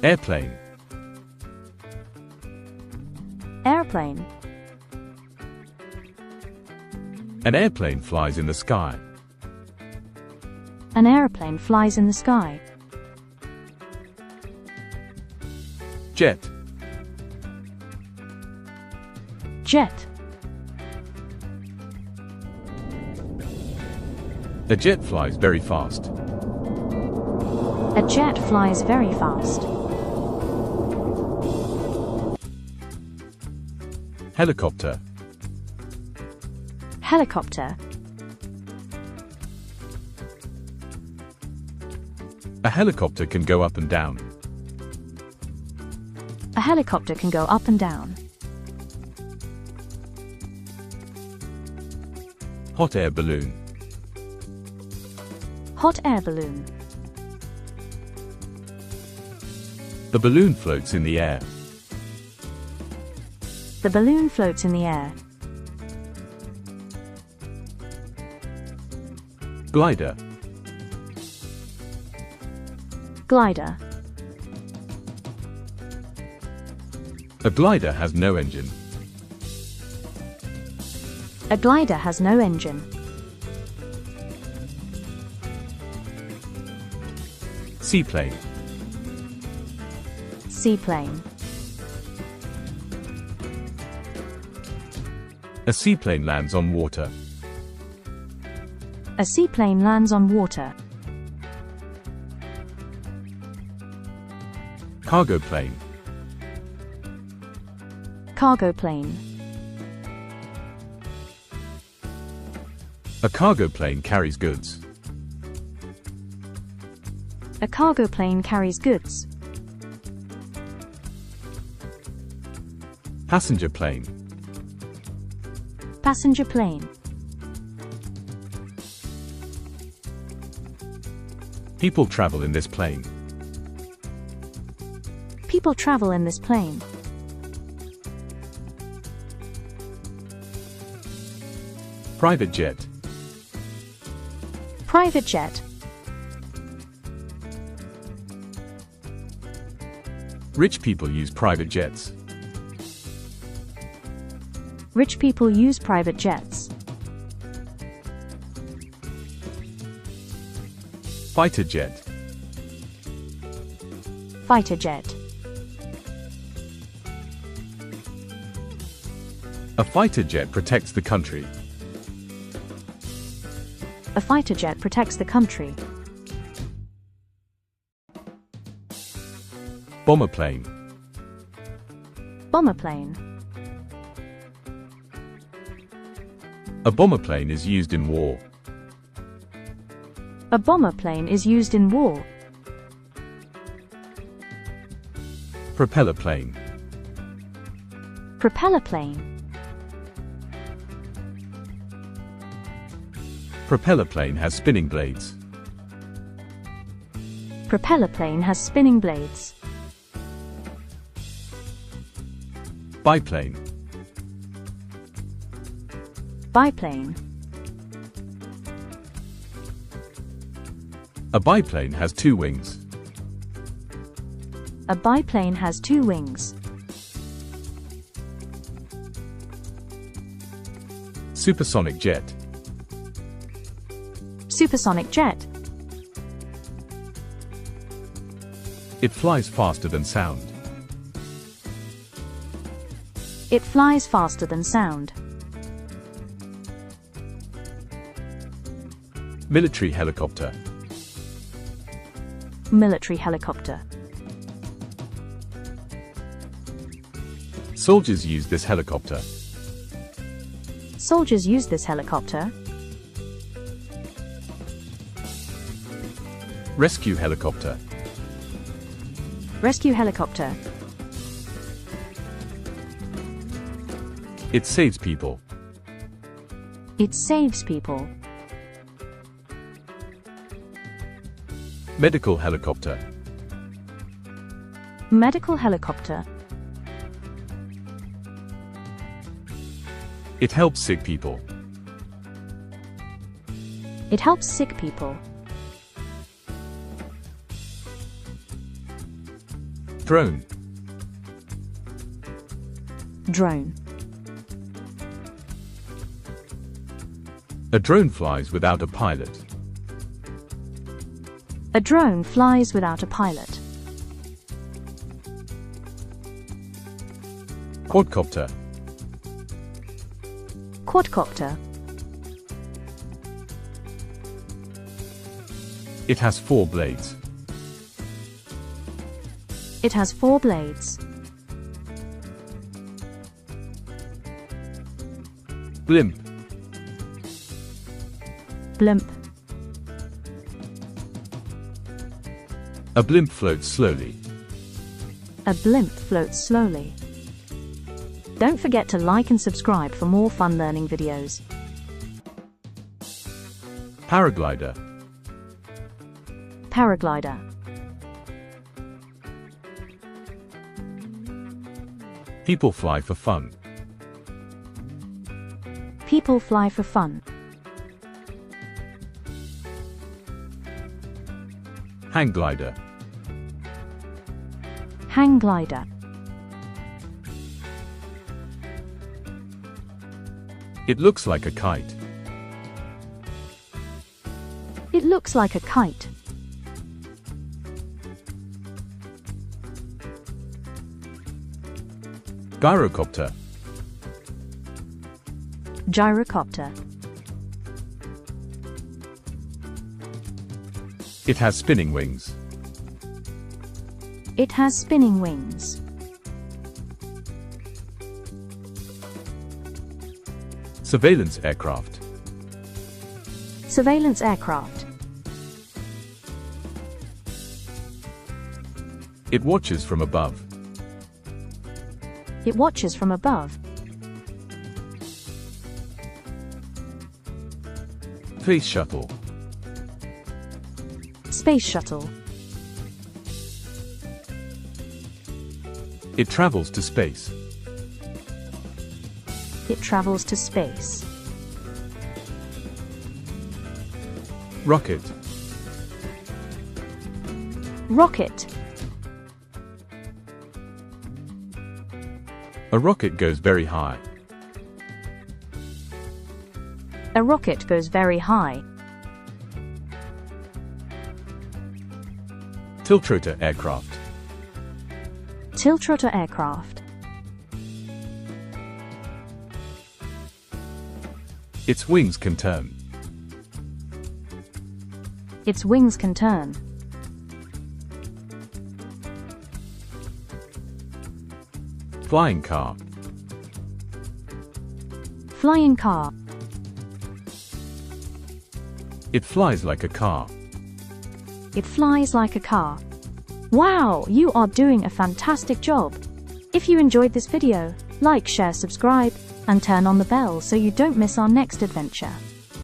Airplane. Airplane. An airplane flies in the sky. An airplane flies in the sky. Jet. Jet. A jet flies very fast. A jet flies very fast. Helicopter. Helicopter. A helicopter can go up and down. A helicopter can go up and down. Hot air balloon. Hot air balloon. The balloon floats in the air. The balloon floats in the air. Glider. Glider. A glider has no engine. A glider has no engine. Seaplane. Seaplane. A seaplane lands on water. A seaplane lands on water. Cargo plane. Cargo plane. A cargo plane carries goods. A cargo plane carries goods. Passenger plane. Passenger plane. People travel in this plane. People travel in this plane. Private jet. Private jet. Rich people use private jets. Rich people use private jets. Fighter jet. Fighter jet. A fighter jet protects the country. A fighter jet protects the country. Bomber plane. Bomber plane. A bomber plane is used in war. A bomber plane is used in war. Propeller plane. Propeller plane. Propeller plane has spinning blades. Propeller plane has spinning blades. Biplane. Biplane. A biplane has two wings. A biplane has two wings. Supersonic jet. Supersonic jet. It flies faster than sound. It flies faster than sound. Military helicopter. Military helicopter. Soldiers use this helicopter. Soldiers use this helicopter. Rescue helicopter. Rescue helicopter. It saves people. It saves people. Medical helicopter. Medical helicopter. It helps sick people. It helps sick people. Drone. Drone. A drone flies without a pilot. A drone flies without a pilot. Quadcopter. Quadcopter. It has 4 blades. It has 4 blades. Blimp. Blimp. A blimp floats slowly. A blimp floats slowly. Don't forget to like and subscribe for more fun learning videos. Paraglider. Paraglider. People fly for fun. People fly for fun. Hang glider. Hang glider. It looks like a kite. It looks like a kite. Gyrocopter. Gyrocopter. It has spinning wings. It has spinning wings. Surveillance aircraft. Surveillance aircraft. It watches from above. It watches from above. Space shuttle. Space shuttle. It travels to space. It travels to space. Rocket. Rocket. A rocket goes very high. A rocket goes very high. Tiltrotor aircraft. Tiltrotor aircraft. Its wings can turn. Its wings can turn. Flying car. Flying car. It flies like a car. It flies like a car. Wow, you are doing a fantastic job. If you enjoyed this video, like, share, subscribe, and turn on the bell so you don't miss our next adventure.